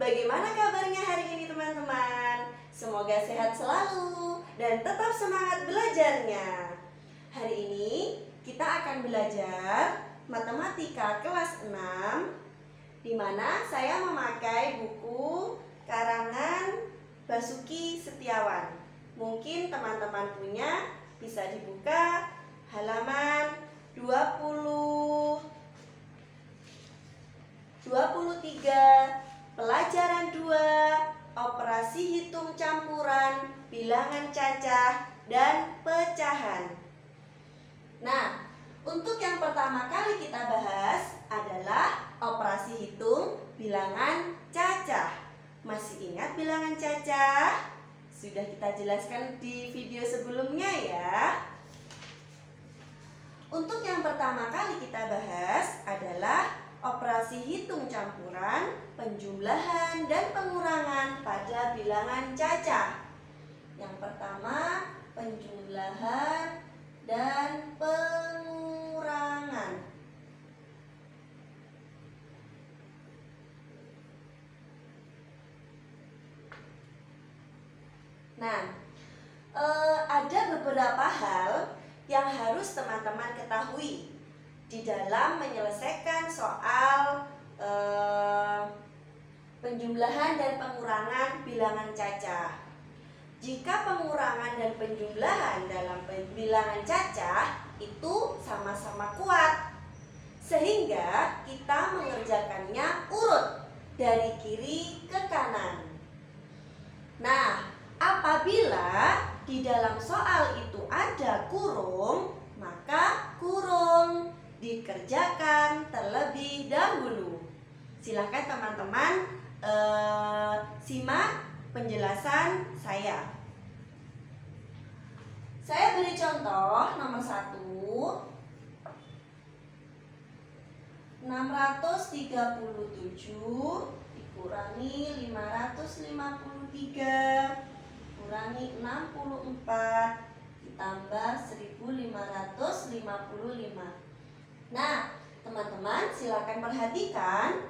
Bagaimana kabarnya hari ini teman-teman? Semoga sehat selalu dan tetap semangat belajarnya. Hari ini kita akan belajar matematika kelas 6, di mana saya memakai buku karangan Basuki Setiawan. Mungkin teman-teman punya, bisa dibuka halaman 23, pelajaran 2, operasi hitung campuran, bilangan cacah, dan pecahan. Nah, untuk yang pertama kali kita bahas adalah operasi hitung bilangan cacah. Masih ingat bilangan cacah? Sudah kita jelaskan di video sebelumnya ya. Untuk yang pertama kali kita bahas adalah operasi hitung campuran, penjumlahan, dan pengurangan pada bilangan cacah. Yang pertama, penjumlahan dan pengurangan. Nah, ada beberapa hal yang harus teman-teman ketahui di dalam menyelesaikan soal penjumlahan dan pengurangan bilangan cacah. Jika pengurangan dan penjumlahan dalam bilangan cacah itu sama-sama kuat, sehingga kita mengerjakannya urut dari kiri ke kanan. Nah, apabila di dalam soal itu ada kurung, maka kurung dikerjakan terlebih dahulu. Silakan teman-teman simak penjelasan saya. Saya beri contoh nomor 1. 637 dikurangi 553 kurangi 64 ditambah 1555. Nah, teman-teman silakan perhatikan,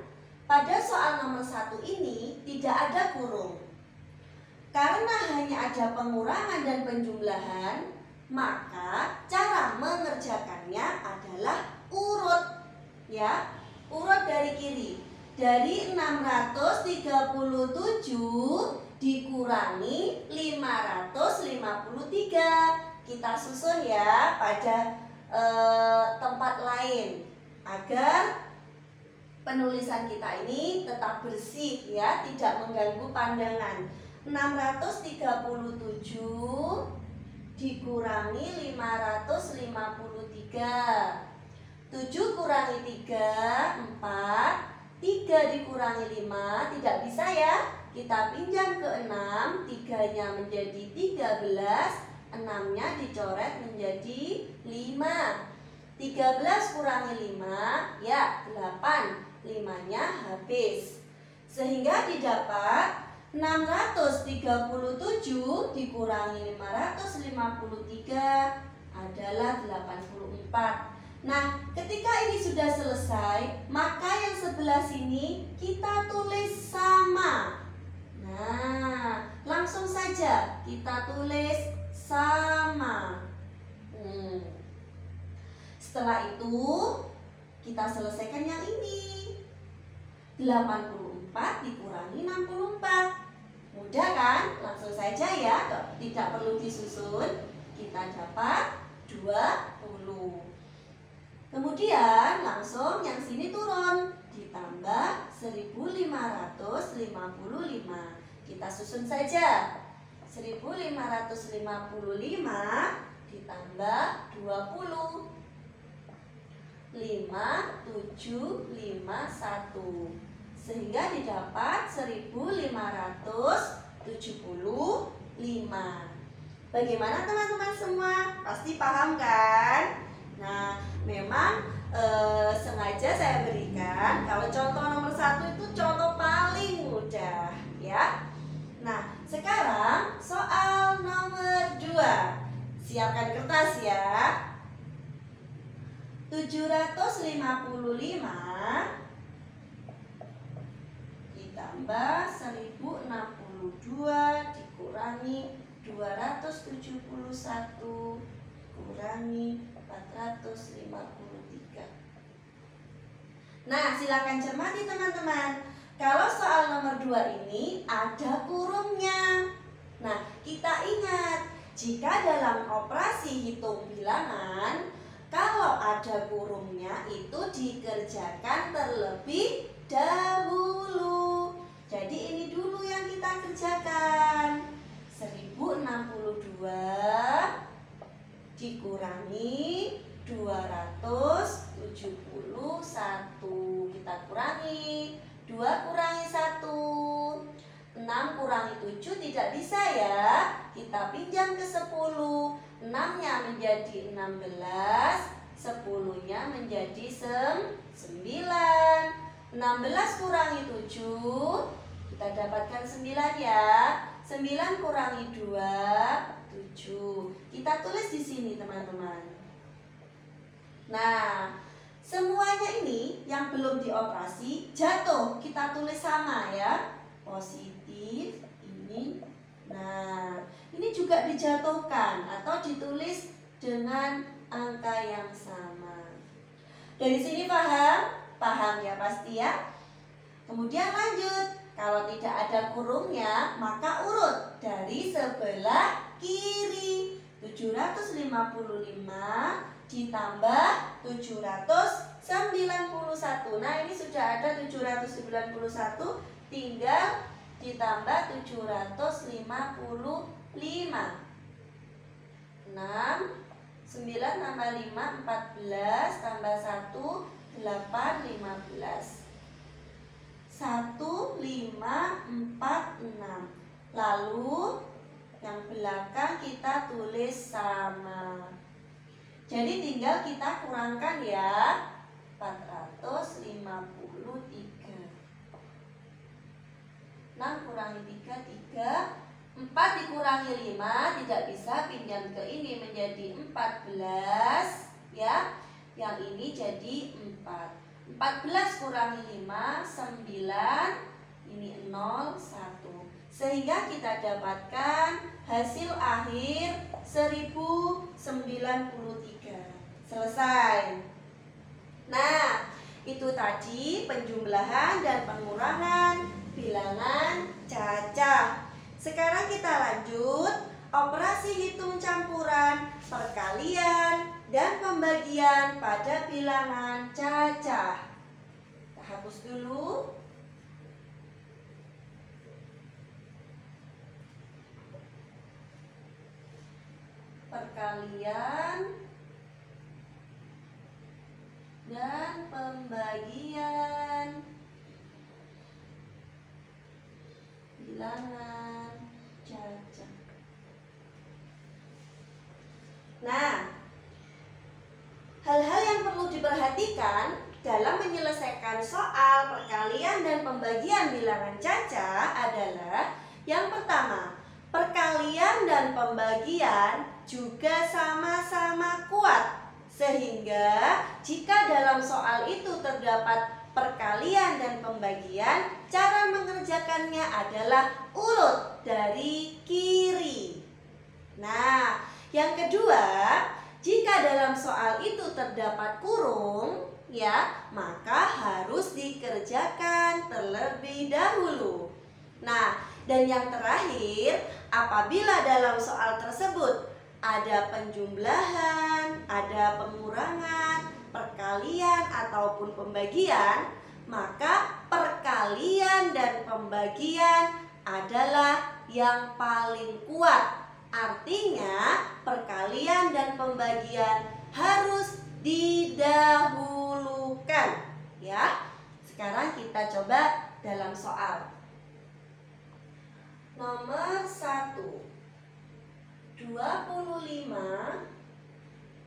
pada soal nomor 1 ini tidak ada kurung. Karena hanya ada pengurangan dan penjumlahan, maka cara mengerjakannya adalah urut. Ya, urut dari kiri. Dari 637 dikurangi 553. Kita susun ya pada tempat lain agar penulisan kita ini tetap bersih ya, tidak mengganggu pandangan. 637 dikurangi 553. 7 kurangi 3, 4. 3 dikurangi 5, tidak bisa ya. Kita pinjam ke 6, 3-nya menjadi 13, 6-nya dicoret menjadi 5. 13 kurangi 5, ya 8, 5-nya habis. Sehingga didapat 637 dikurangi 553 adalah 84. Nah, ketika ini sudah selesai, maka yang sebelah sini kita tulis sama. Nah, langsung saja kita tulis sama. Setelah itu, kita selesaikan yang ini. 84 dikurangi 64. Mudah kan? Langsung saja ya, tidak perlu disusun. Kita dapat 20. Kemudian langsung yang sini turun, ditambah 1555. Kita susun saja. 1555 ditambah 20. 5751. Sehingga didapat 1575. Bagaimana teman-teman semua? Pasti paham kan? Nah, memang sengaja saya berikan kalau contoh nomor 1 itu contoh paling mudah ya. Nah, sekarang soal nomor 2. Siapkan kertas ya. 755 ditambah ditambah 1062 dikurangi 271 kurangi 453. Nah, silakan cermati teman-teman. Kalau soal nomor 2 ini ada kurungnya. Nah, kita ingat, jika dalam operasi hitung bilangan, kalau ada kurungnya itu dikerjakan terlebih dahulu. Jadi ini dulu yang kita kerjakan. 1062 dikurangi 271. Kita kurangi 2 kurangi 1, 6 kurangi 7 tidak bisa ya. Kita pinjam ke 10. 6-nya menjadi 16, 10-nya menjadi 9. 16 kurangi 7, kita dapatkan 9 ya. 9 kurangi 2, 7. Kita tulis di sini teman-teman. Nah, semuanya ini yang belum dioperasi jatuh, kita tulis sama ya. Positif ini. Nah, ini juga dijatuhkan atau ditulis dengan angka yang sama. Dari sini paham? Paham ya pasti ya. Kemudian lanjut. Kalau tidak ada kurungnya, maka urut dari sebelah kiri. 755 ditambah 791. Nah, ini sudah ada 791, tinggal ditambah 755. 6, 9 tambah 5, 14, tambah 1, 8, 15. 1, 5, 4, 6. Lalu yang belakang kita tulis sama. Jadi tinggal kita kurangkan ya. 453. 6 kurangi 3, 3. 4 dikurangi 5 tidak bisa, pinjam ke ini menjadi 14 ya. Yang ini jadi 4. 14 kurangi 5, 9. Ini 0, 1. Sehingga kita dapatkan hasil akhir 1093. Selesai. Nah, itu tadi penjumlahan dan pengurangan bilangan cacah. Sekarang kita lanjut operasi hitung campuran, perkalian, dan pembagian pada bilangan cacah. Kita hapus dulu. Perkalian dan pembagian bilangan cacah. Nah, hal-hal yang perlu diperhatikan dalam menyelesaikan soal perkalian dan pembagian bilangan cacah adalah yang pertama, perkalian dan pembagian juga sama-sama kuat, sehingga jika dalam soal itu terdapat perkalian dan pembagian, cara mengerjakannya adalah urut dari kiri. Nah, yang kedua, jika dalam soal itu terdapat kurung, ya, maka harus dikerjakan terlebih dahulu. Nah, dan yang terakhir, apabila dalam soal tersebut ada penjumlahan, ada pengurangan, perkalian ataupun pembagian, maka perkalian dan pembagian adalah yang paling kuat. Artinya, perkalian dan pembagian harus didahulukan, ya. Sekarang kita coba dalam soal. Nomor 1. 25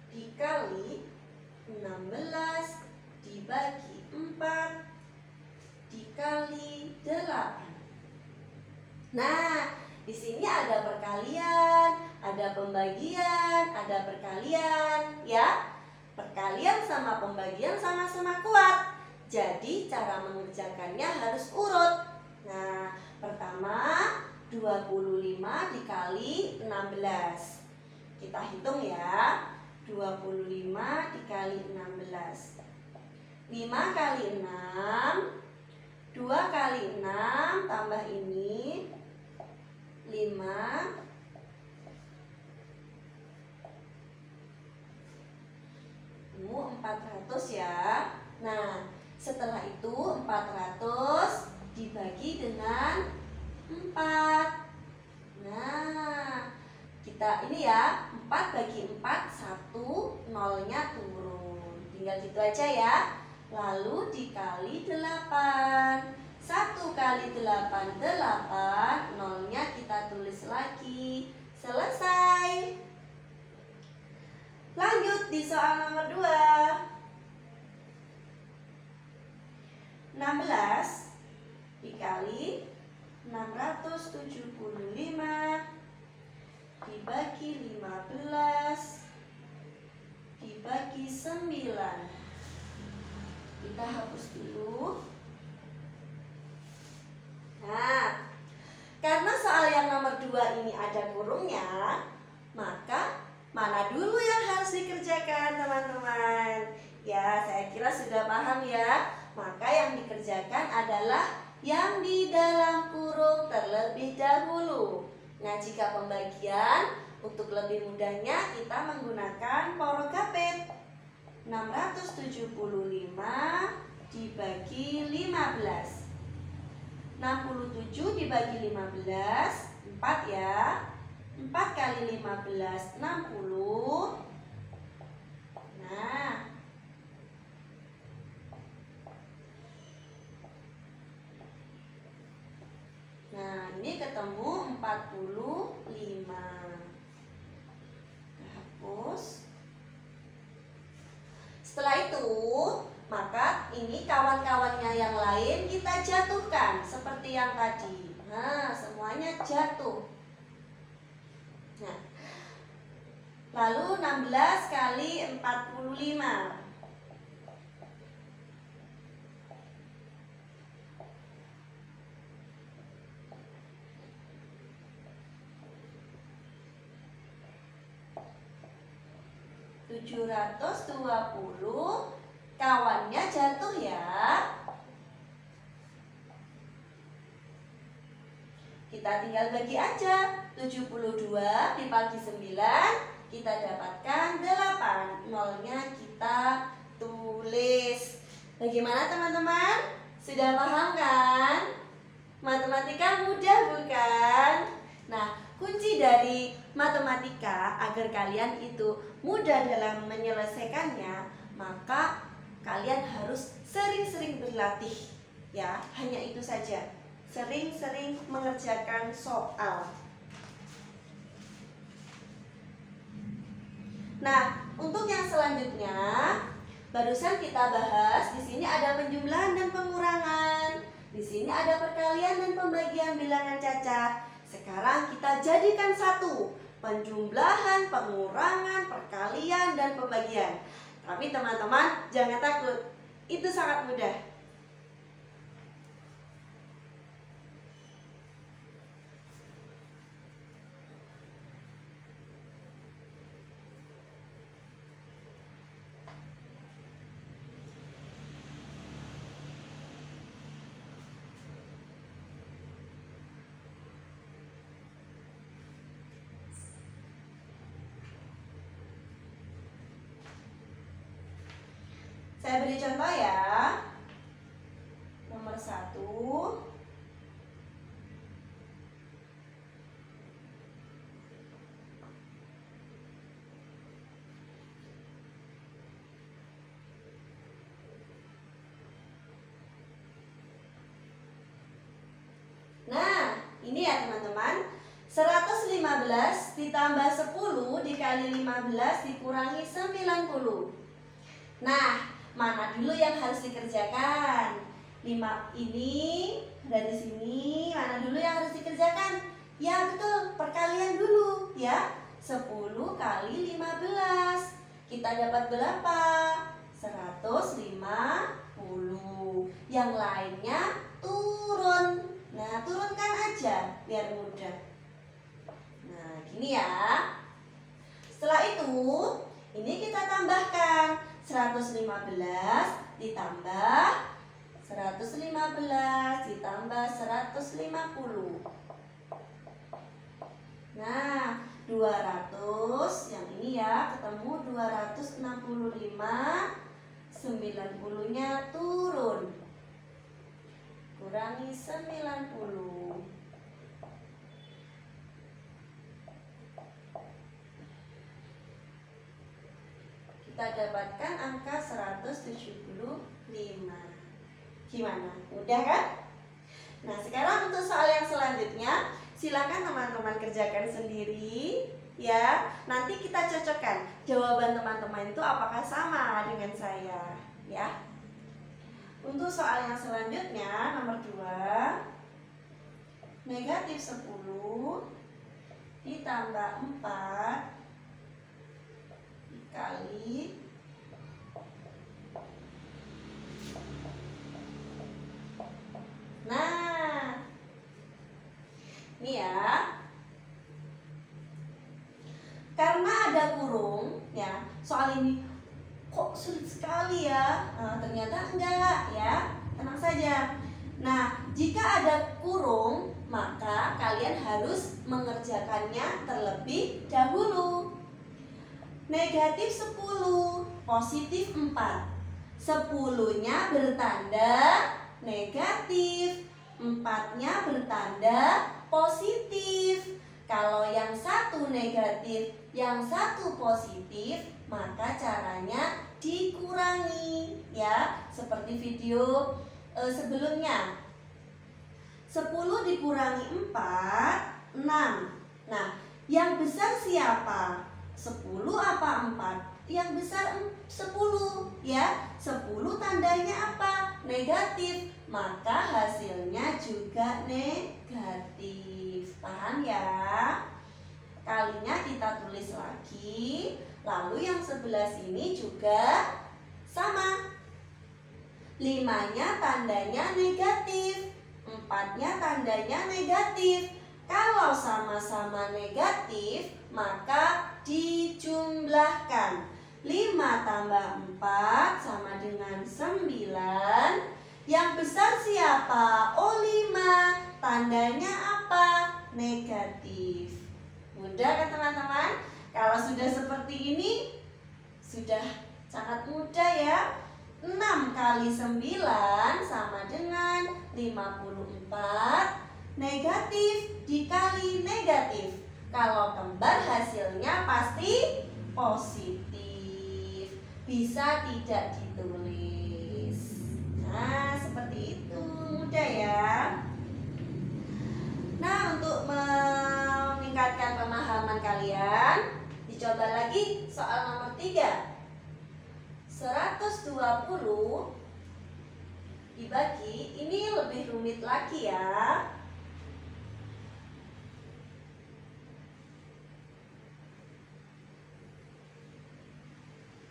dikali 16 dibagi 4 dikali 8. Nah, di sini ada perkalian, ada pembagian, ada perkalian, ya. Perkalian sama pembagian sama-sama kuat. Jadi cara mengerjakannya harus urut. Nah, pertama 25 dikali 16. Kita hitung ya. 25 dikali 16. 5 kali 6, 2 kali 6 tambah ini 5. Ini 400 ya. Nah, setelah itu 400 dibagi dengan 4. Nah, kita ini ya, 4 bagi 4, 1, nolnya turun. Tinggal gitu aja ya. Lalu dikali 8. 1 kali 8, 8. Nolnya kita tulis lagi. Selesai. Lanjut di soal nomor 2. 16 dikali 675 dibagi 15 dibagi 9. Kita hapus dulu. Nah, karena soal yang nomor 2 ini ada kurungnya, maka mana dulu yang harus dikerjakan, teman-teman? Ya, saya kira sudah paham ya. Maka yang dikerjakan adalah yang di dalam kurung terlebih dahulu. Nah, jika pembagian, untuk lebih mudahnya kita menggunakan porogapet. 675 dibagi 15. 67 dibagi 15, 4 ya. 4 kali 15, 60. Nah, ini ketemu 45. Hapus. Setelah itu, maka ini kawan-kawannya yang lain kita jatuhkan seperti yang tadi. Nah, semuanya jatuh. Nah, lalu 16 kali 45. $720, kawannya jatuh ya. Kita tinggal bagi aja. 72 dibagi 9, kita dapatkan 8. Nolnya kita tulis. Bagaimana teman-teman? Sudah paham kan? Matematika mudah bukan? Nah, kunci dari matematika agar kalian itu mudah dalam menyelesaikannya, maka kalian harus sering-sering berlatih ya. Hanya itu saja, sering-sering mengerjakan soal. Nah, untuk yang selanjutnya barusan kita bahas, di sini ada penjumlahan dan pengurangan. Di sini ada perkalian dan pembagian bilangan cacat. Sekarang kita jadikan satu, penjumlahan, pengurangan, perkalian, dan pembagian. Tapi teman-teman jangan takut, itu sangat mudah. Saya beri contoh ya. Nomor 1. Nah, ini ya teman-teman. 115 ditambah 10 dikali 15 dikurangi 90. Nah, mana dulu yang harus dikerjakan? 5 ini dari sini, mana dulu yang harus dikerjakan? Ya betul, perkalian dulu ya. 10 kali 15. Kita dapat berapa? 150. Yang lainnya turun. Nah, turunkan aja biar mudah. Nah, gini ya. Setelah itu, ini kita tambahkan 115 ditambah 115 ditambah 150. Nah, 200 yang ini ya, ketemu 265, 90-nya turun. Kurangi 90. Kita dapatkan angka 175. Gimana? Mudah kan? Nah, sekarang untuk soal yang selanjutnya, silakan teman-teman kerjakan sendiri ya. Nanti kita cocokkan jawaban teman-teman itu apakah sama dengan saya ya. Untuk soal yang selanjutnya nomor 2, negatif 10 ditambah 4 dikali nah, ini ya. Karena ada kurung ya, soal ini kok sulit sekali ya. Ternyata enggak ya, tenang saja. Nah, jika ada kurung, maka kalian harus mengerjakannya terlebih dahulu. Negatif 10, positif 4. 10-nya bertanda negatif, 4-nya bertanda positif. Kalau yang satu negatif, yang satu positif, maka caranya dikurangi ya, seperti video sebelumnya. 10 dikurangi 4, 6. Nah, yang besar siapa? 10 apa 4? Yang besar 10 ya. 10 tandanya apa? Negatif. Maka hasilnya juga negatif. Paham ya? Kalinya kita tulis lagi. Lalu yang sebelah sini juga sama. 5-nya tandanya negatif, 4-nya tandanya negatif. Kalau sama-sama negatif, maka dijumlahkan. 5 tambah 4 sama dengan 9. Yang besar siapa? Oh, 5. Tandanya apa? Negatif. Mudah kan teman-teman? Kalau sudah seperti ini, sudah sangat mudah ya. 6 kali 9 sama dengan 54. Negatif dikali negatif. Kalau kembar hasilnya pasti positif. Bisa tidak ditulis. Nah, seperti itu. Mudah ya. Nah, untuk meningkatkan pemahaman kalian, dicoba lagi soal nomor 3. 120 dibagi, ini lebih rumit lagi ya.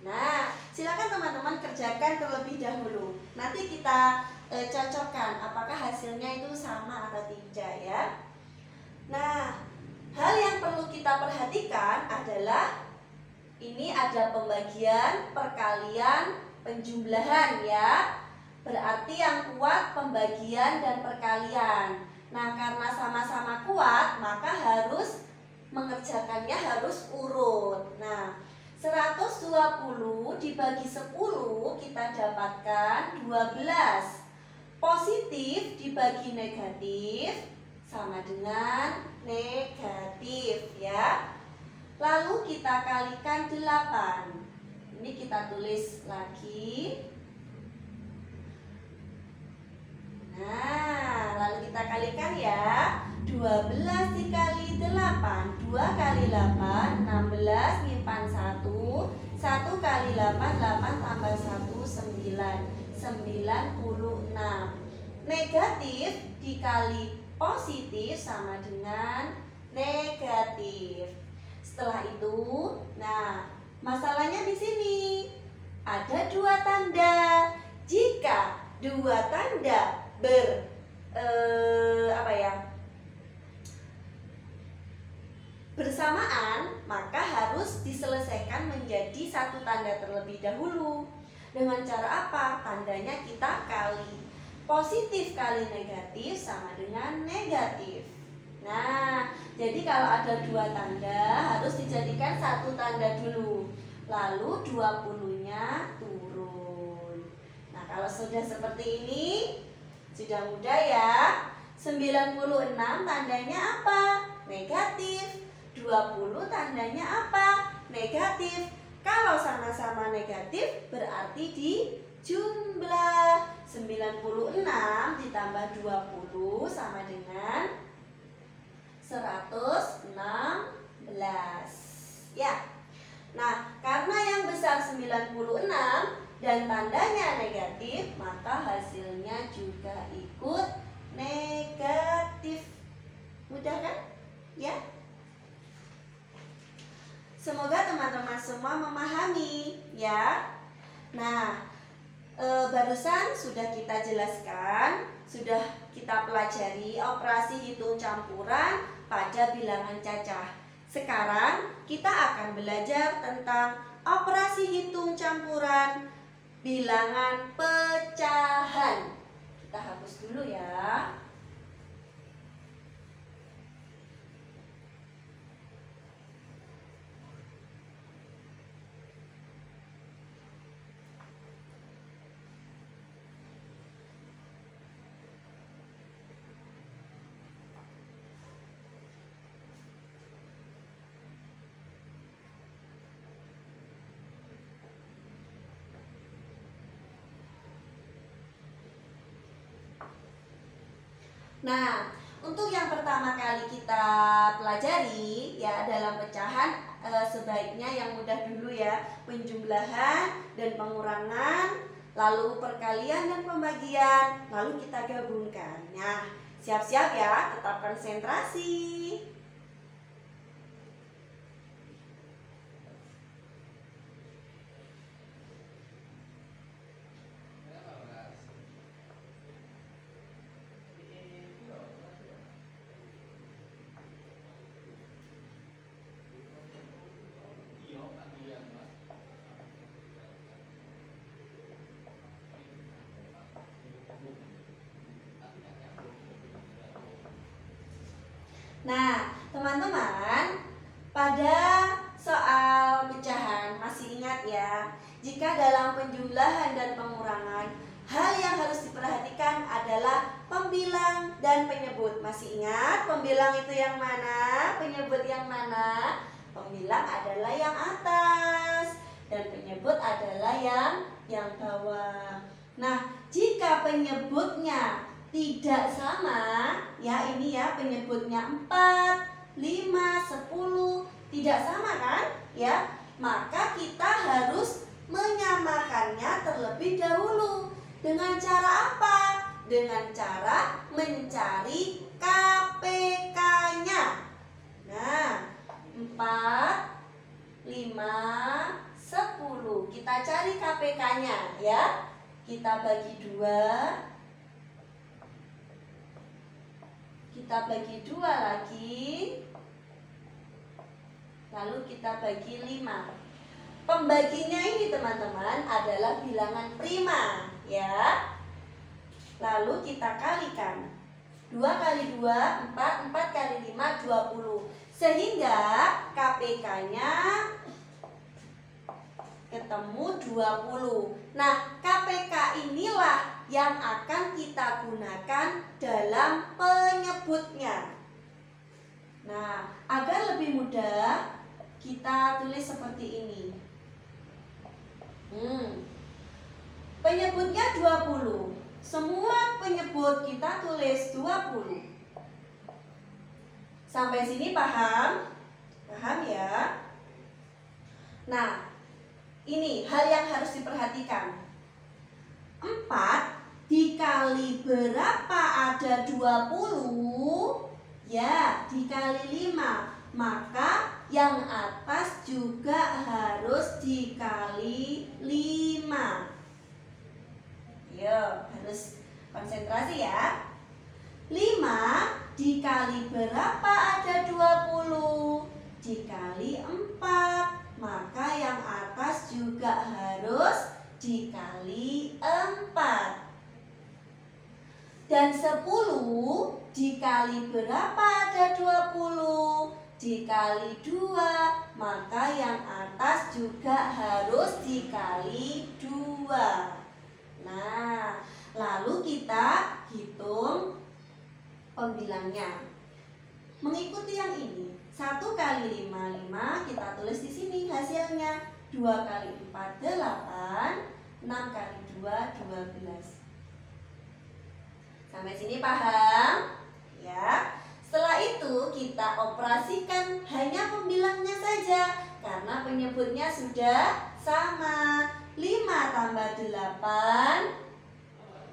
Nah, silakan teman-teman kerjakan terlebih dahulu. Nanti kita cocokkan apakah hasilnya itu sama atau tidak ya. Nah, hal yang perlu kita perhatikan adalah ini ada pembagian, perkalian, penjumlahan ya. Berarti yang kuat pembagian dan perkalian. Nah, karena sama-sama kuat, maka harus mengerjakannya harus urut. Nah, 120 dibagi 10 kita dapatkan 12. Positif dibagi negatif sama dengan negatif ya. Lalu kita kalikan 8. Ini kita tulis lagi. Nah, lalu kita kalikan ya. 12 dikali 8, 2 kali 8, 16, nyimpan 1, 1 kali 8, 8 tambah 1, 9, 96. Negatif dikali positif sama dengan negatif. Setelah itu, nah, masalahnya di sini ada 2 tanda. Jika 2 tanda apa ya, bersamaan, maka harus diselesaikan menjadi satu tanda terlebih dahulu. Dengan cara apa? Tandanya kita kali. Positif kali negatif sama dengan negatif. Nah, jadi kalau ada dua tanda harus dijadikan satu tanda dulu, lalu 20-nya turun. Nah, kalau sudah seperti ini sudah mudah ya. 96 tandanya apa? Negatif. 20 tandanya apa? Negatif. Kalau sama-sama negatif berarti dijumlah. 96 ditambah 20 sama dengan 116 ya. Nah, karena yang besar 96 dan tandanya negatif, maka hasilnya juga ikut negatif. Mudah kan? Ya. Semoga teman-teman semua memahami ya. Nah, barusan sudah kita jelaskan, sudah kita pelajari operasi hitung campuran pada bilangan cacah. Sekarang kita akan belajar tentang operasi hitung campuran bilangan pecahan. Kita hapus dulu ya. Nah, untuk yang pertama kali kita pelajari ya dalam pecahan, sebaiknya yang mudah dulu ya, penjumlahan dan pengurangan, lalu perkalian dan pembagian, lalu kita gabungkan. Nah, siap-siap ya, tetap konsentrasi. Nah, teman-teman, pada soal pecahan masih ingat ya, jika dalam penjumlahan dan pengurangan, hal yang harus diperhatikan adalah pembilang dan penyebut. Masih ingat pembilang itu yang mana? Penyebut yang mana? Pembilang adalah yang atas dan penyebut adalah yang bawah. Nah, jika penyebutnya tidak sama, ya ini ya penyebutnya 4, 5, 10 tidak sama kan? Ya, maka kita harus menyamakannya terlebih dahulu. Dengan cara apa? Dengan cara mencari KPK-nya. Nah, 4, 5, 10. Kita cari KPK-nya ya. Kita bagi 2. Kita bagi 2 lagi. Lalu kita bagi 5. Pembaginya ini teman-teman adalah bilangan prima ya. Lalu kita kalikan. 2 kali 2, 4, 4 kali 5, 20. Sehingga KPK-nya ketemu 20. Nah, KPK inilah yang akan kita gunakan dalam penyebutnya. Nah, agar lebih mudah, kita tulis seperti ini. Penyebutnya 20. Semua penyebut kita tulis 20. Sampai sini paham? Paham ya? Nah, ini hal yang harus diperhatikan. 4 dikali berapa ada 20? Ya, dikali 5. Maka yang atas juga harus dikali 5. Yuk, harus konsentrasi ya. 5 dikali berapa ada 20? Dikali 4. Maka yang atas juga harus dikali 4. Dan 10 dikali berapa ada 20? Dikali 2. Maka yang atas juga harus dikali 2. Nah, lalu kita hitung pembilangnya. Mengikuti yang ini, 1 kali 5, 5. Kita tulis di sini hasilnya. 2 kali 4, 8. 6 kali 2, 12. Sampai sini paham? Ya. Setelah itu kita operasikan hanya pembilangnya saja, karena penyebutnya sudah sama. 5 tambah 8,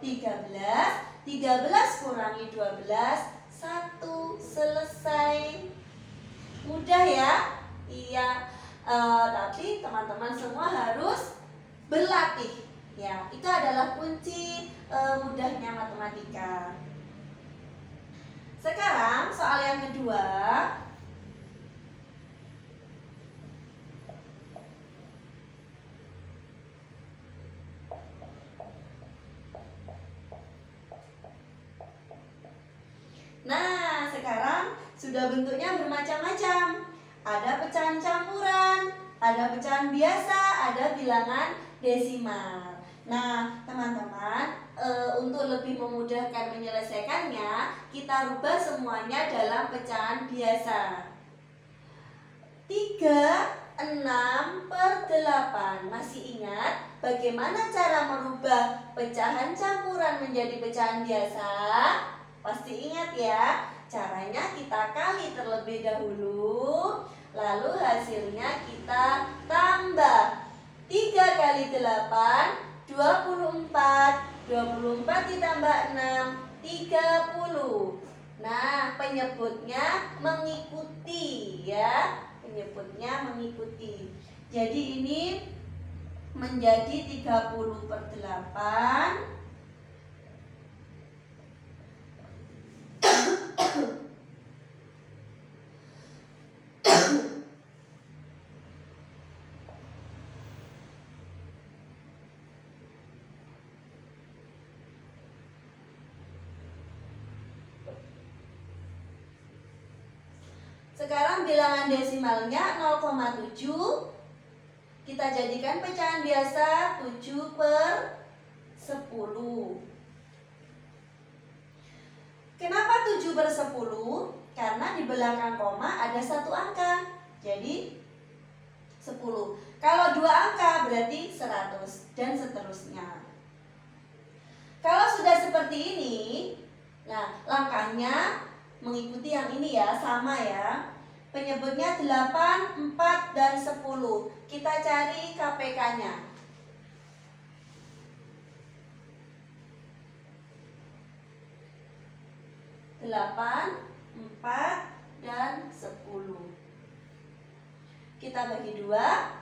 13. 13 kurangi 12, 1. Selesai. Mudah ya? Iya. Tapi teman-teman semua harus berlatih. Ya, itu adalah kunci mudahnya matematika. Sekarang soal yang kedua. Nah, sekarang sudah bentuknya bermacam-macam. Ada pecahan campuran, ada pecahan biasa, ada bilangan desimal. Nah, teman-teman, untuk lebih memudahkan menyelesaikannya, kita rubah semuanya dalam pecahan biasa. 3, 6 per 8. Masih ingat bagaimana cara merubah pecahan campuran menjadi pecahan biasa? Pasti ingat ya. Caranya kita kali terlebih dahulu, lalu hasilnya kita tambah. 3 kali 8, 24. 24 ditambah 6, 30. Nah, penyebutnya mengikuti ya. Penyebutnya mengikuti. Jadi ini menjadi 30 per 8. Sekarang bilangan desimalnya 0,7. Kita jadikan pecahan biasa 7 per 10. Kenapa 7 per 10? Karena di belakang koma ada satu angka. Jadi 10. Kalau 2 angka berarti 100 dan seterusnya. Kalau sudah seperti ini, nah langkahnya mengikuti yang ini ya, sama ya. Penyebutnya 8, 4, dan 10. Kita cari KPK-nya. 8, 4, dan 10. Kita bagi 2.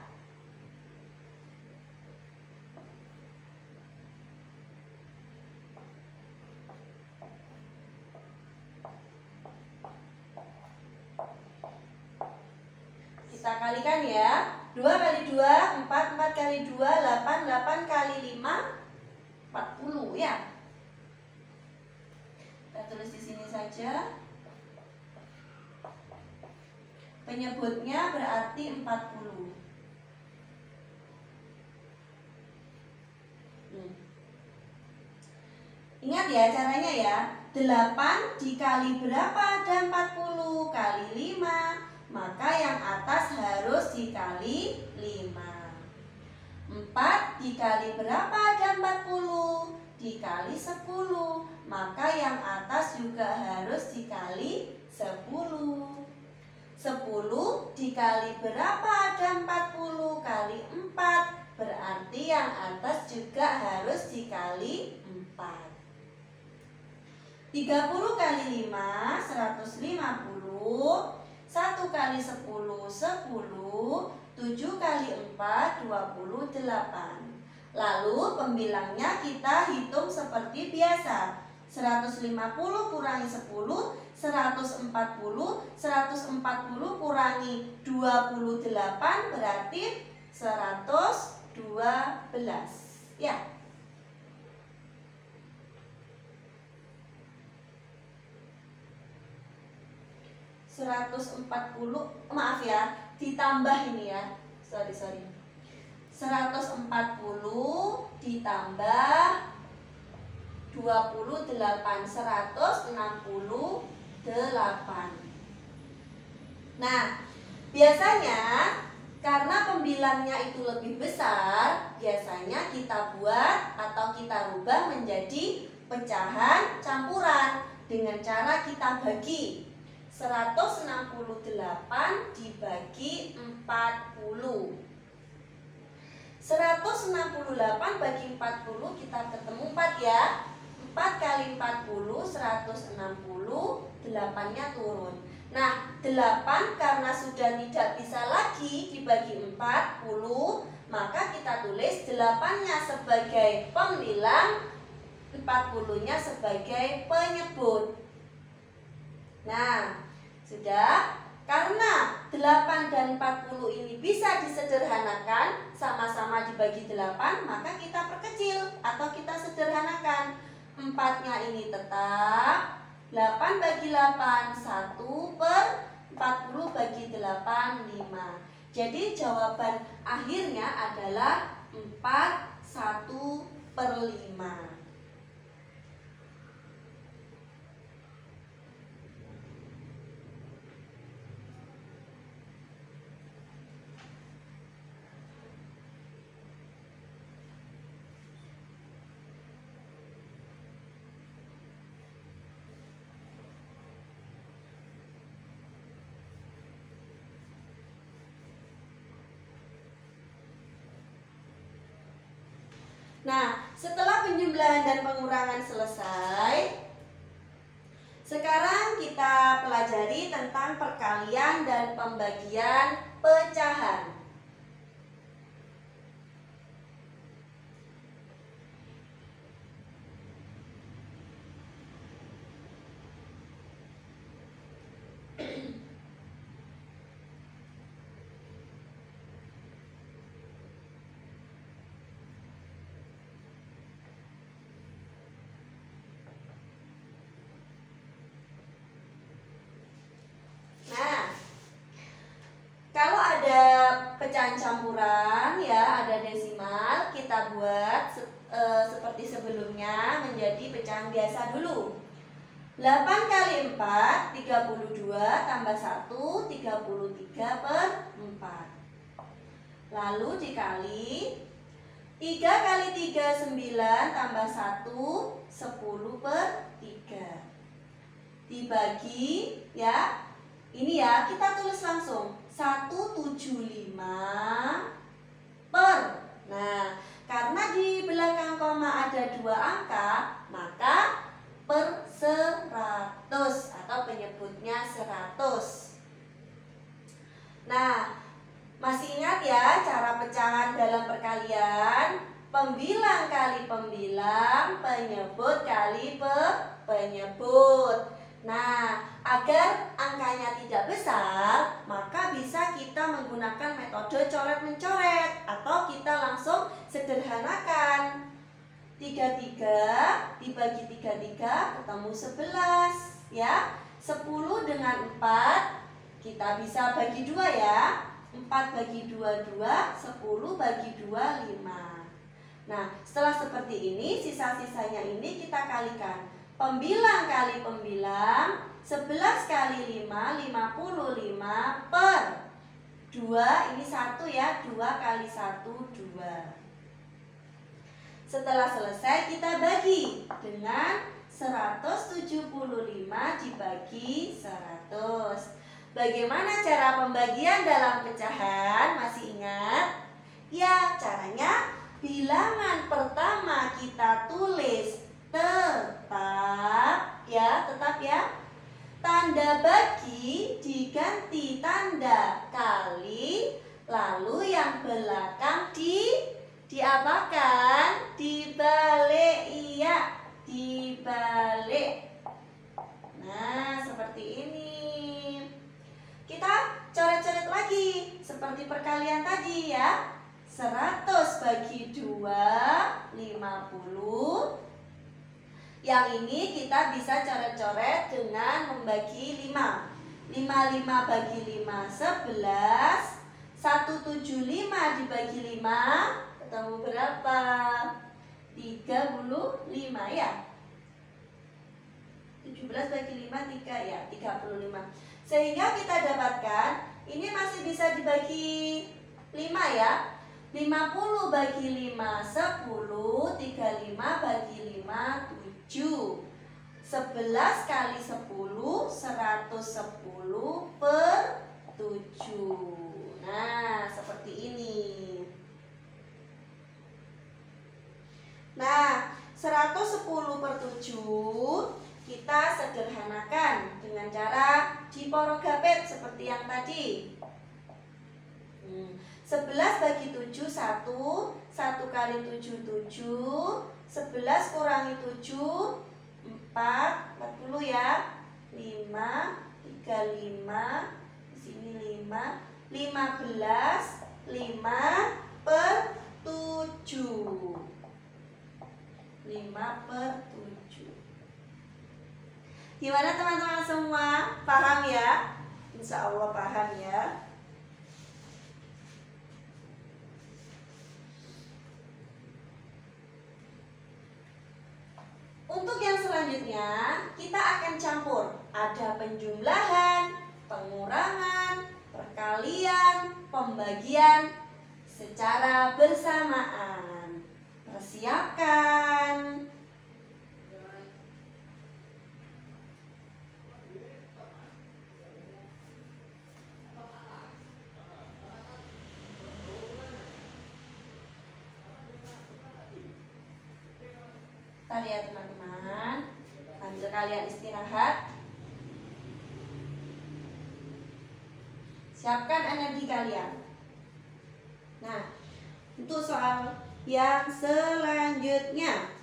Kita kalikan ya. 2 kali 2, 4, 4 kali 2, 8, 8 kali 5, 40 ya. Kita tulis di sini saja. Penyebutnya berarti 40. Ingat ya caranya ya. 8 dikali berapa ada 40? Kali 5. Maka yang atas harus dikali 5. 4 dikali berapa ada 40? Dikali 10. Maka yang atas juga harus dikali 10. 10 dikali berapa ada 40? Kali 4. Berarti yang atas juga harus dikali 4. 30 kali 5, 150. 1 kali 10, 10. 7 kali 4, 28. Lalu pembilangnya kita hitung seperti biasa. 150 kurangi 10, 140. 140 kurangi 28 berarti 112. Ya. Maaf ya, ditambah ini ya. Sorry. 140 ditambah 28, 168. Nah, biasanya karena pembilangnya itu lebih besar, biasanya kita buat atau kita rubah menjadi pecahan campuran dengan cara kita bagi. 168 dibagi 40. 168 bagi 40 kita ketemu 4 ya. 4 kali 40 160, 8-nya turun. Nah, 8 karena sudah tidak bisa lagi dibagi 40, maka kita tulis 8-nya sebagai pembilang, 40-nya sebagai penyebut. Nah, sudah. Karena 8 dan 40 ini bisa disederhanakan, sama-sama dibagi 8, maka kita perkecil atau kita sederhanakan. 4-nya ini tetap 8 bagi 8, 1 per 40 bagi 8, 5. Jadi jawaban akhirnya adalah 4, 1 per 5. Nah, setelah penjumlahan dan pengurangan selesai, sekarang kita pelajari tentang perkalian dan pembagian pecahan. Pecahan campuran ya, ada desimal, kita buat seperti sebelumnya menjadi pecahan biasa dulu. 8 kali 4 32 tambah 1 33 per 4. Lalu dikali 3 kali 3 9 tambah 1 10 per 3. Dibagi ya. Ini ya, kita tulis langsung 175 per. Nah, karena di belakang koma ada 2 angka, maka per 100 atau penyebutnya 100. Nah, masih ingat ya cara pecahan dalam perkalian? Pembilang kali pembilang, penyebut kali penyebut. Nah, agar angkanya tidak besar, maka bisa kita menggunakan metode coret-mencoret atau kita langsung sederhanakan. 33 dibagi 33 ketemu 11 ya. 10 dengan 4 kita bisa bagi 2 ya. 4 bagi 2 2, 10 bagi 2 5. Nah, setelah seperti ini, sisa-sisanya ini kita kalikan. Pembilang kali pembilang, 11 kali 5, 55 per 2, ini 1 ya, 2 kali 1, 2. Setelah selesai kita bagi dengan 175 dibagi 100. Bagaimana cara pembagian dalam pecahan? Masih ingat? Ya, caranya bilangan pertama kita tulis tetap ya. Tanda bagi diganti tanda kali, lalu yang belakang diapakan? Dibalik, iya, dibalik. seperti perkalian tadi ya. 100 bagi 2, 50. Yang ini kita bisa coret-coret dengan membagi 5. 55 bagi 5, 11. 175 dibagi 5, ketemu berapa? 35 ya. 17 bagi 5, 3 ya, 35. Sehingga kita dapatkan ini masih bisa dibagi 5 ya. 50 bagi 5, 10. 35 bagi 5, 7. 11 kali 10, 110 per 7. Nah, seperti ini. Nah, 110 per 7 kita sederhanakan dengan cara diporogapet seperti yang tadi. 11 bagi 7, 1. 1 kali 7, 7. 11 kurangi 7, 4. 40 ya. 5, 35. Di sini 5. 15. 5 per 7. 5 per 7. Gimana teman-teman semua? Paham ya? Insya Allah paham ya. Untuk yang selanjutnya kita akan campur. Ada penjumlahan, pengurangan, perkalian, pembagian secara bersamaan. Persiapkan. Tadi ya teman-teman, sambil kalian istirahat, siapkan energi kalian. Nah, untuk soal yang selanjutnya,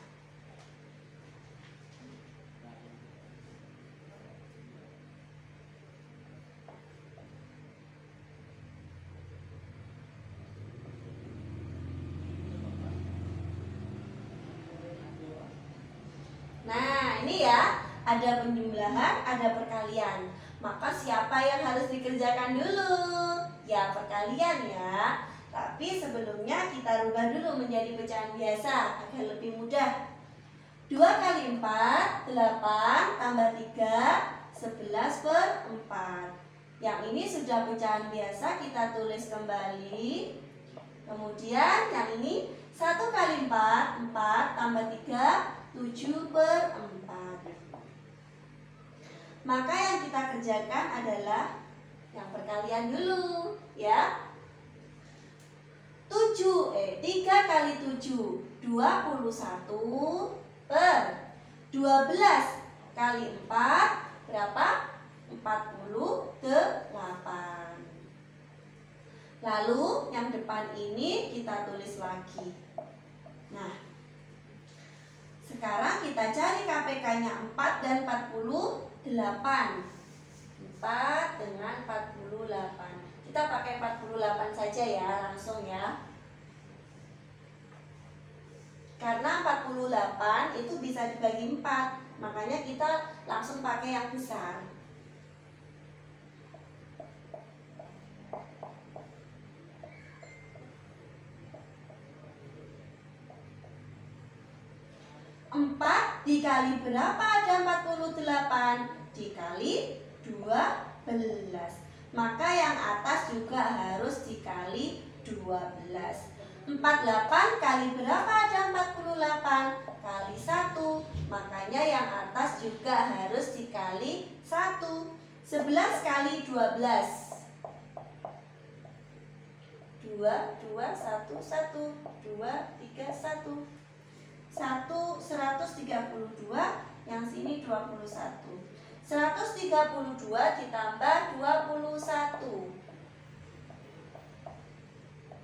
nah ini ya, ada penjumlahan, ada perkalian. Maka siapa yang harus dikerjakan dulu? Ya perkalian ya. Tapi sebelumnya kita rubah dulu menjadi pecahan biasa agar lebih mudah. 2 kali 4, 8 tambah 3, 11 per 4. Yang ini sudah pecahan biasa, kita tulis kembali. Kemudian yang ini 1 kali 4, 4 tambah 3, 7 per 4. Maka yang kita kerjakan adalah yang perkalian dulu ya. 3 kali 7, 21 per 12 kali 4 berapa? 48. Lalu yang depan ini kita tulis lagi. Nah, sekarang kita cari KPK-nya 4 dan 48. 4 dengan 48. Kita pakai 48 saja ya, langsung ya. Karena 48 itu bisa dibagi 4, makanya kita langsung pakai yang besar. Empat dikali berapa ada 48? Dikali 12. Maka yang atas juga harus dikali 12. 48 kali berapa ada 48? Kali 1. Makanya yang atas juga harus dikali 1. 11 kali 12. 2, 2, 1, 1. 2, 3, 1. 132, yang sini 21. 132 ditambah 21.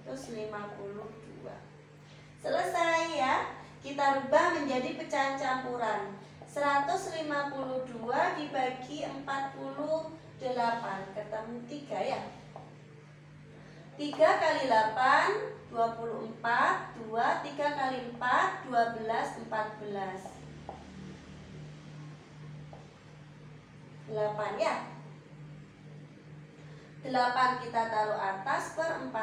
Terus 52. Selesai ya. Kita rubah menjadi pecahan campuran. 152 dibagi 48, ketemu 3 ya. 3 kali 8, 24. 2, 3 kali 4, 12, 14. 8 ya. 8 kita taruh atas per 48.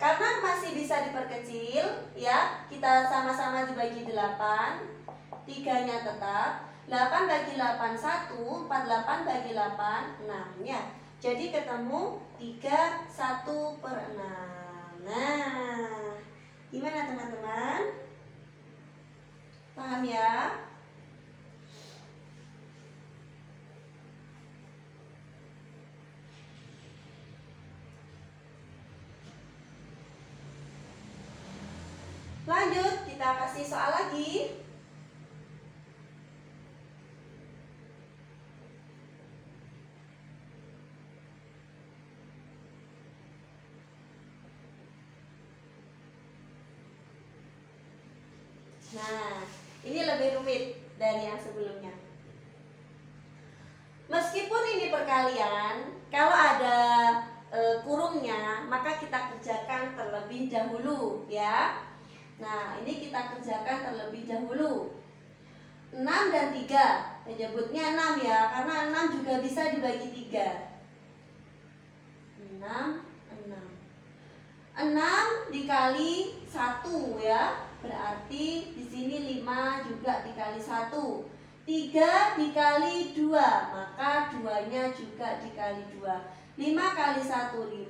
Karena masih bisa diperkecil ya, kita sama-sama dibagi 8. 3-nya tetap. 8 bagi 8 1, 48 bagi 8 6 ya. Jadi ketemu 3 1 per 6. Nah, gimana teman-teman? Paham ya? Lanjut, kita kasih soal lagi. Nah, ini lebih rumit dari yang sebelumnya. Meskipun ini perkalian, kalau ada kurungnya, maka kita kerjakan terlebih dahulu ya. Nah, ini kita kerjakan terlebih dahulu. 6 dan 3, menyebutnya 6 ya, karena 6 juga bisa dibagi 3. 6 dikali 1 ya. Berarti di sini 5 juga dikali 1. 3 dikali 2, maka 2-nya juga dikali 2. 5 kali 1 5,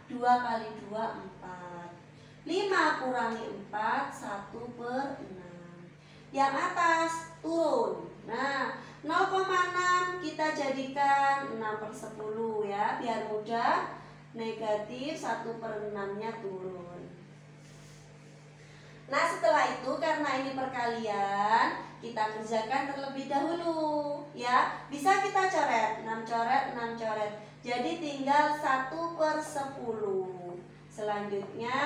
2 kali 2 4. 5 kurangi 4, 1 per 6. Yang atas turun. Nah, 0,6 kita jadikan 6 per 10 ya, biar mudah. Negatif 1 per 6-nya turun. Nah, setelah itu karena ini perkalian, kita kerjakan terlebih dahulu ya. Bisa kita coret, 6 coret, 6 coret. Jadi tinggal 1 per 10. Selanjutnya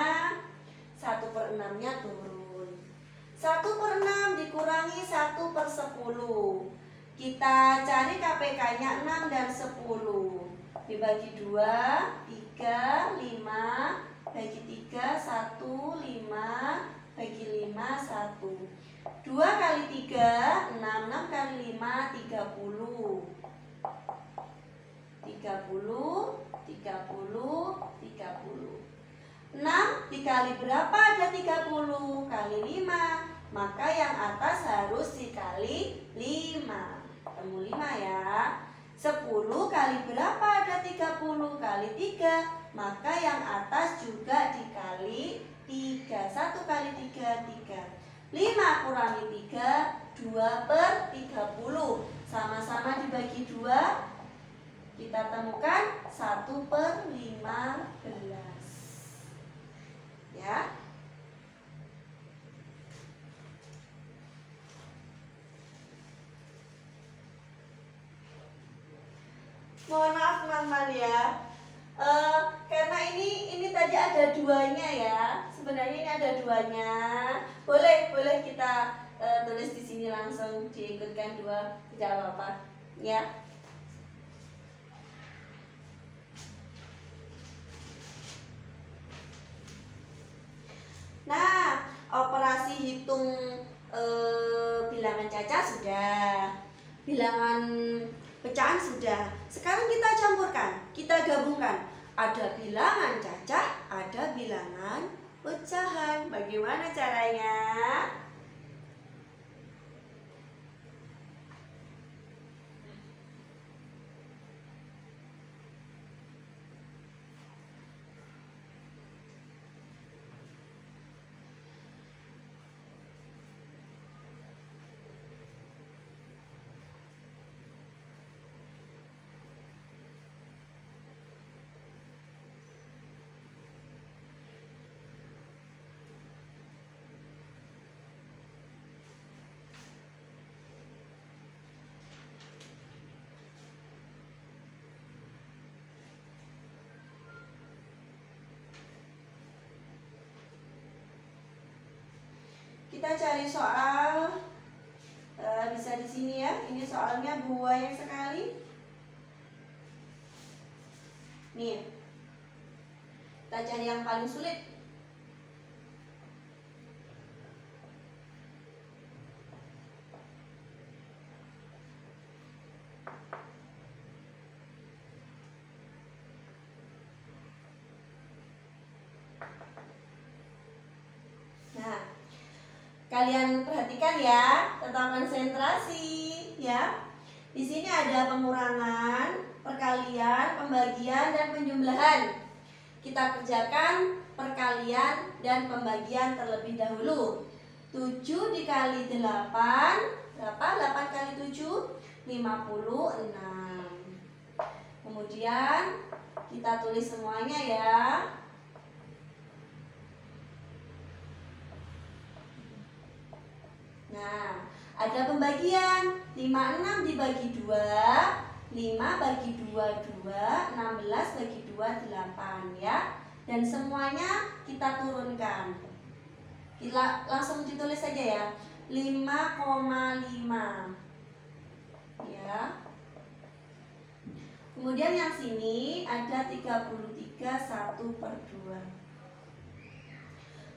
1 per 6-nya turun. 1 per 6 dikurangi 1 per 10. Kita cari KPK-nya 6 dan 10. Dibagi 2, 3, 5. Bagi 3, 1, 5. Bagi 5, 1. 2 kali 3, 6. 6 kali 5, 30. 30, 30, 30. 6 dikali berapa ada 30? Kali 5. Maka yang atas harus dikali 5. Ketemu 5 ya. 10 kali berapa ada 30? Kali 3. Maka yang atas juga dikali 3. 1 kali 3, 3. 5 kurangi 3, 2 per 30. Sama-sama dibagi 2. Kita temukan 1 per 15. Ya. Mohon maaf teman-teman ya. Karena ini tadi ada 2-nya ya. Sebenarnya ini ada 2-nya. Boleh kita tulis di sini langsung diikutkan 2, tidak apa-apa ya. Nah, operasi hitung bilangan cacah sudah, bilangan pecahan sudah. Sekarang kita campurkan, kita gabungkan. Ada bilangan cacah, ada bilangan pecahan. Bagaimana caranya? Kita cari soal, bisa di sini ya. Ini soalnya banyak sekali. Nih, Kita cari yang paling sulit. Nah, kalian perhatikan ya, tetap konsentrasi ya. Di sini ada pengurangan, perkalian, pembagian, dan penjumlahan. Kita kerjakan perkalian dan pembagian terlebih dahulu. 7 dikali 8, berapa? 8 kali 7, 56. Kemudian kita tulis semuanya ya. Nah, ada pembagian. 56 dibagi 2, 5 bagi 2, 2, 16 bagi 2, 8 ya. Dan semuanya kita turunkan. Kita langsung ditulis saja ya. 5,5 ya. Kemudian yang sini ada 33 1/2.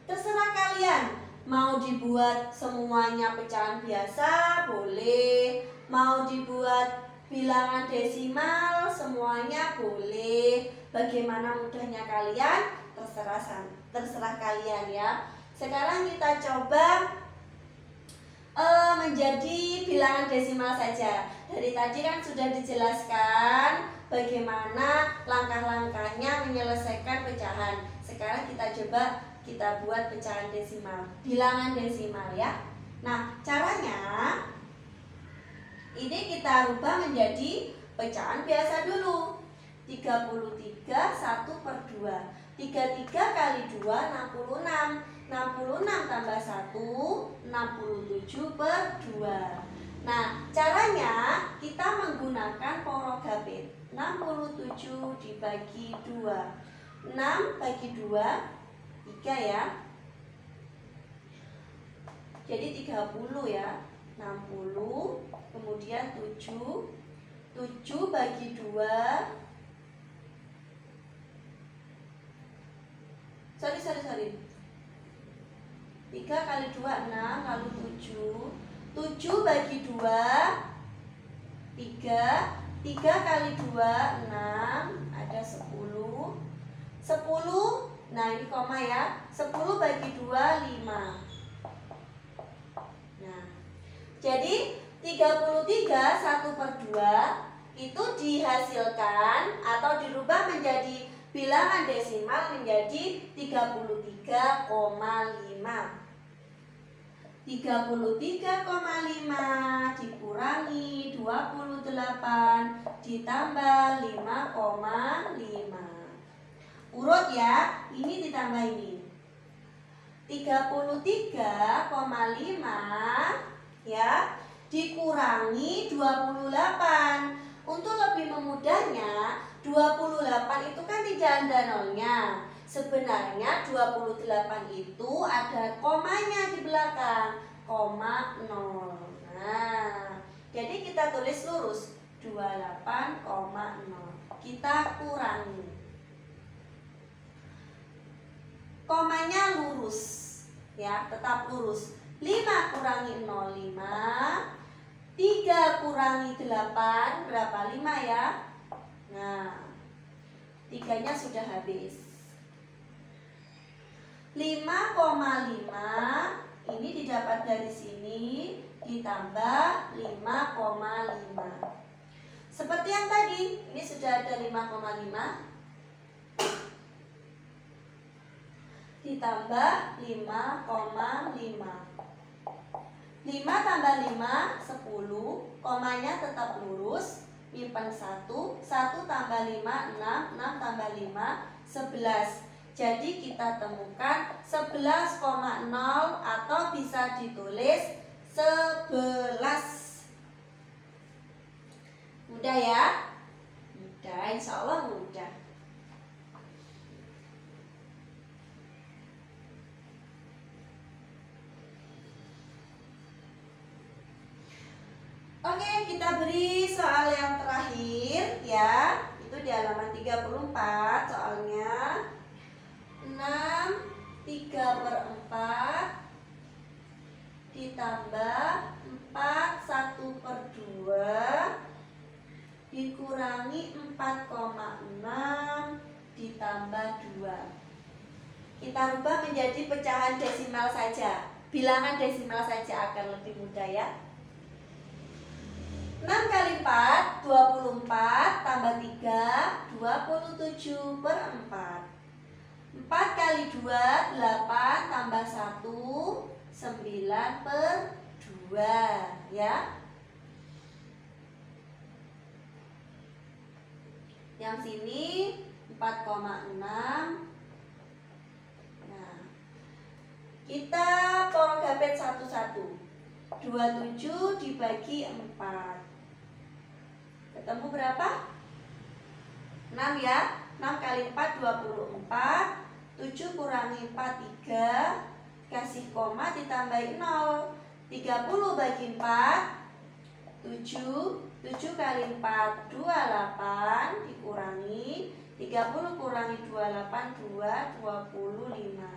Terserah kalian. Mau dibuat semuanya pecahan biasa, boleh. Mau dibuat bilangan desimal, semuanya boleh. Bagaimana mudahnya kalian, terserah kalian ya. Sekarang kita coba menjadi bilangan desimal saja. Dari tadi kan sudah dijelaskan bagaimana langkah-langkahnya menyelesaikan pecahan. Sekarang kita buat pecahan desimal, bilangan desimal ya. Nah, caranya ini kita rubah menjadi pecahan biasa dulu. 33 1/2. 33 kali 2 66. 66 tambah 1 67/2. Nah, caranya kita menggunakan porogabit. 67 dibagi 2. 6 bagi 2 3 ya. Jadi 30 ya. 60, kemudian 7. 7 bagi 2. Sorry. 3 kali 2 6, lalu 7. 7 bagi 2 3. 3 kali 2 6, ada 10. 10. Nah, ini koma ya. 10 bagi 2 5. Nah, jadi 33 1/2 itu dihasilkan atau dirubah menjadi bilangan desimal menjadi 33,5. 33,5 dikurangi 28 ditambah 5,5. Urut ya, ini ditambah ini. 33,5 ya dikurangi 28. Untuk lebih memudahnya, 28 itu kan tidak ada nolnya. Sebenarnya 28 itu ada komanya di belakang, koma 0. Nah, jadi kita tulis lurus 28,0. Kita kurangi. Komanya lurus ya, tetap lurus. 5 kurangi 0 5. 3 kurangi 8 berapa? 5 ya. Nah, 3-nya sudah habis. 5,5 ini didapat dari sini ditambah 5,5. Seperti yang tadi, ini sudah ada 5,5 ditambah 5,5. 5 tambah 5 10, komanya tetap lurus, nyimpan 1. 1 tambah 5 6, 6 tambah 5 11. Jadi kita temukan 11,0 atau bisa ditulis 11. Mudah ya? Mudah, insya Allah mudah. Oke, kita beri soal yang terakhir ya. Itu di halaman 34 soalnya. 6/3/4 ditambah 4/1/2 dikurangi 4,6 ditambah 2. Kita rubah menjadi pecahan desimal saja. Bilangan desimal saja akan lebih mudah ya. 6 kali 4, 24 tambah 3, 27/4. 4 kali 2, 8 tambah 1, 9/2 ya. Yang sini 4,6. Nah, kita porogapet satu-satu. 27 dibagi 4. Ketemu berapa? 6 ya. 6 kali 4, 24. 7 kurangi 4, 3. Kasih koma ditambahin 0. 30 bagi 4, 7. 7 kali 4, 28. Dikurangi 30 kurangi 28, 2, 25.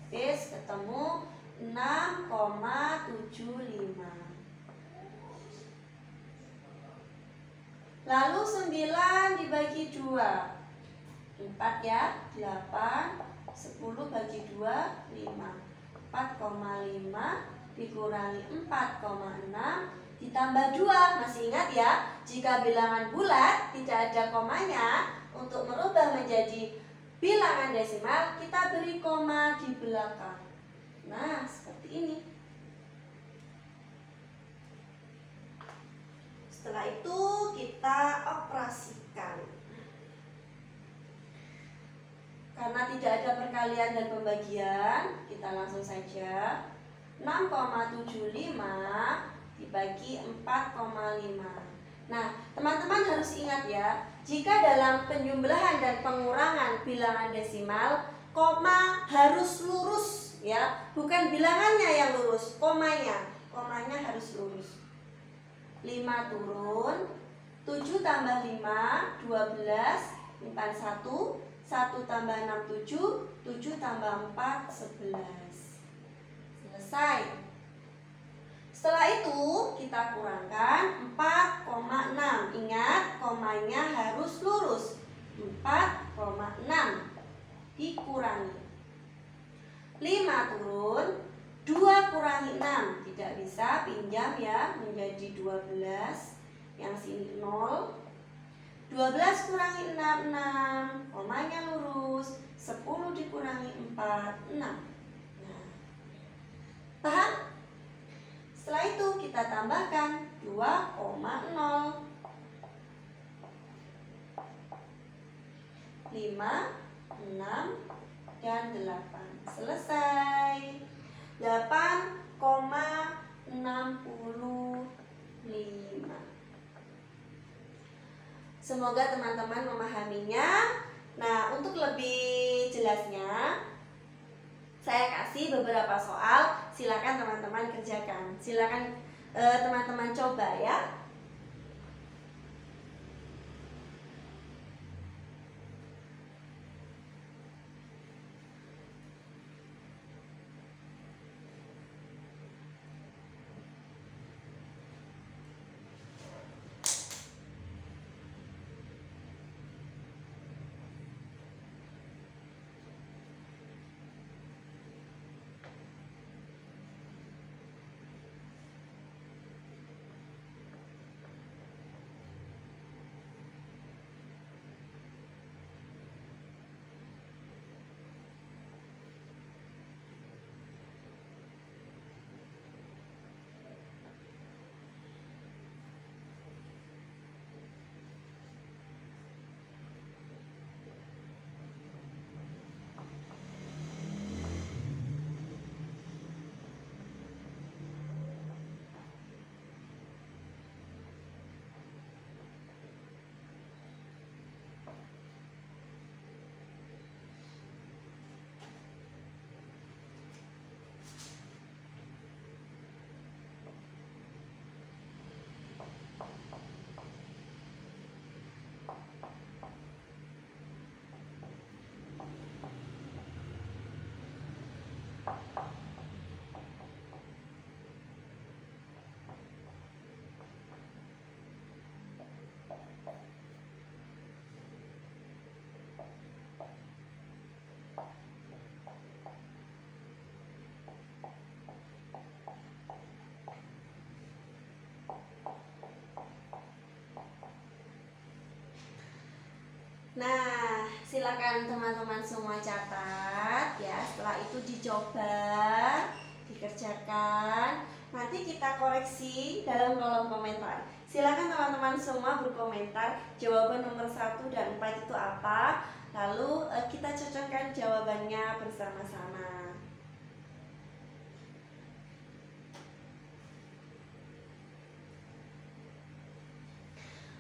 Oke, ketemu 6,75. Lalu 9 dibagi 2. 4 ya, 8. 10 bagi 2, 5. 4,5 dikurangi 4,6 ditambah 2. Masih ingat ya, jika bilangan bulat tidak ada komanya, untuk merubah menjadi bilangan desimal kita beri koma di belakang. Nah, seperti ini. Setelah itu kita operasikan. Karena tidak ada perkalian dan pembagian, kita langsung saja. 6,75 dibagi 4,5. Nah, teman-teman harus ingat ya, jika dalam penjumlahan dan pengurangan bilangan desimal, koma harus lurus ya, bukan bilangannya yang lurus, komanya harus lurus. 5 turun, 7 tambah 5, 12, 1, 1 tambah 6, 7, 7 tambah 4, 11. Selesai. Setelah itu kita kurangkan 4,6. Ingat, komanya harus lurus. 4,6 dikurangi 5 turun, 2 kurangi 6. Tidak bisa, pinjam ya, menjadi 12. Yang sini 0. 12 kurangi 6, 6. Komanya lurus. 10 dikurangi 4, 6. Nah, paham? Setelah itu kita tambahkan 2,0. 5, 6, dan 8. Selesai. 8,65. Semoga teman-teman memahaminya. Nah, untuk lebih jelasnya saya kasih beberapa soal, silakan teman-teman kerjakan. Silakan teman-teman coba ya. Nah, silakan teman-teman semua catat ya. Setelah itu dicoba, dikerjakan. Nanti kita koreksi dalam kolom komentar. Silakan teman-teman semua berkomentar jawaban nomor 1 dan 4 itu apa. Lalu kita cocokkan jawabannya bersama-sama.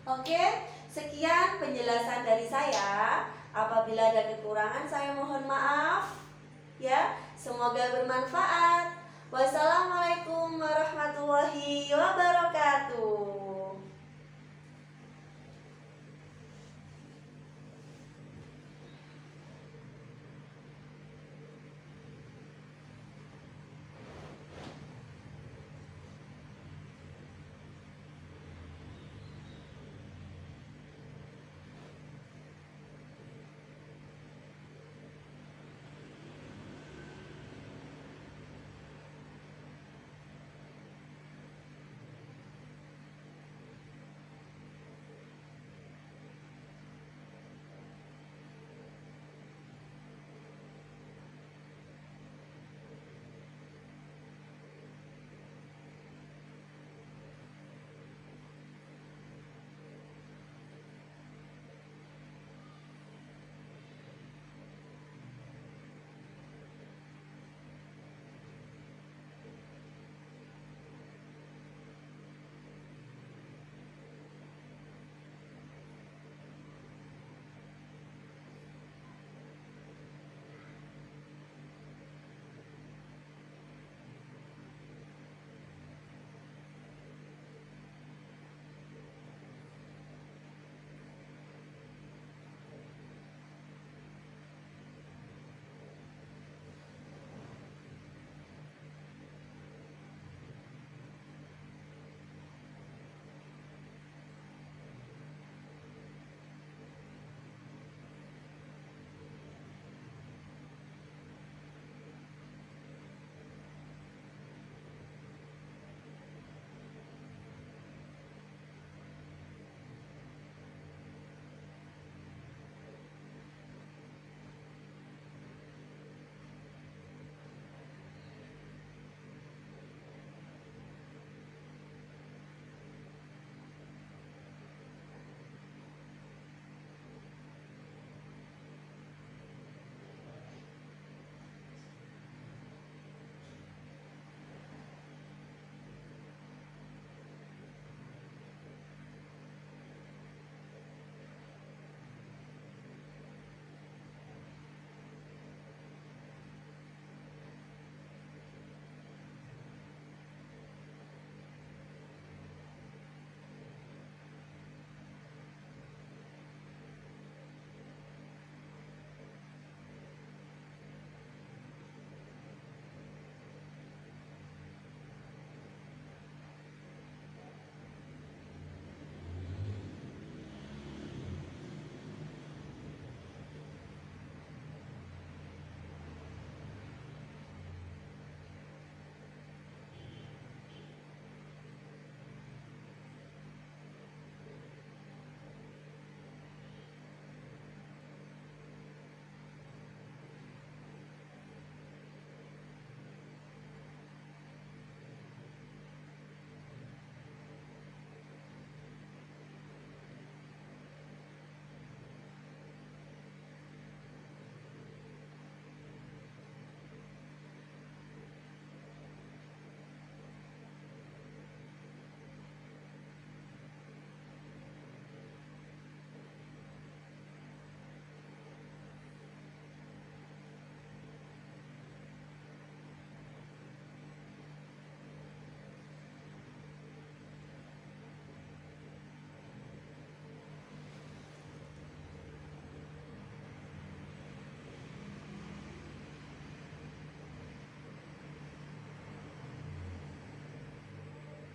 Oke, sekian penjelasan dari saya. Apabila ada kekurangan saya mohon maaf. Ya, semoga bermanfaat. Wassalamualaikum warahmatullahi wabarakatuh.